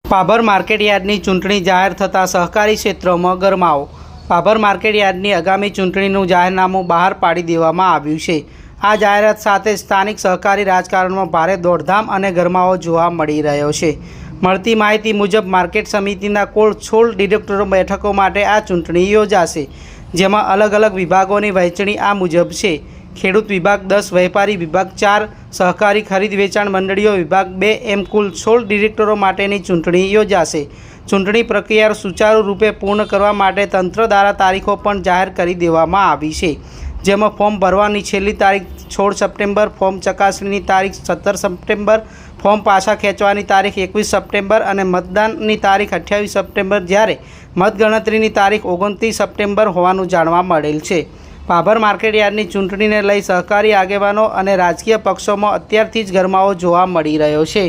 પાભર માર્કેટયાર્ડની ચૂંટણી જાહેર થતાં સહકારી ક્ષેત્રમાં ગરમાવો। પાભર માર્કેટયાર્ડની આગામી ચૂંટણીનું જાહેરનામું બહાર પાડી દેવામાં આવ્યું છે। આ જાહેરાત સાથે સ્થાનિક સહકારી રાજકારણમાં ભારે દોડધામ અને ગરમાવો જોવા મળી રહ્યો છે। મળતી માહિતી મુજબ માર્કેટ સમિતિના કુલ 16 ડિરેક્ટરો બેઠકો માટે આ ચૂંટણી યોજાશે, જેમાં અલગ અલગ વિભાગોની વહેંચણી આ મુજબ છે। ખેડૂત વિભાગ 10, વેપારી વિભાગ 4, સહકારી ખરીદ વેચાણ મંડળીઓ વિભાગ 2 એમ કુલ 16 ડિરેક્ટરો માટેની ચૂંટણી યોજાશે। ચૂંટણી પ્રક્રિયા સુચારુ રૂપે પૂર્ણ કરવા માટે તંત્ર દ્વારા તારીખો પણ જાહેર કરી દેવામાં આવી છે, જેમાં ફોર્મ ભરવાની છેલ્લી તારીખ 16 સપ્ટેમ્બર, ફોર્મ ચકાસણીની તારીખ 17 સપ્ટેમ્બર, ફોર્મ પાછા ખેંચવાની તારીખ 21 સપ્ટેમ્બર અને મતદાનની તારીખ 28 સપ્ટેમ્બર, જ્યારે મતગણતરીની તારીખ 29 સપ્ટેમ્બર હોવાનું જાણવા મળેલ છે। પાભર માર્કેટયાર્ડની ચૂંટણીને લઈ સહકારી આગેવાનો અને રાજકીય પક્ષોમાં અત્યારથી જ ગરમાવો જોવા મળી રહ્યો છે।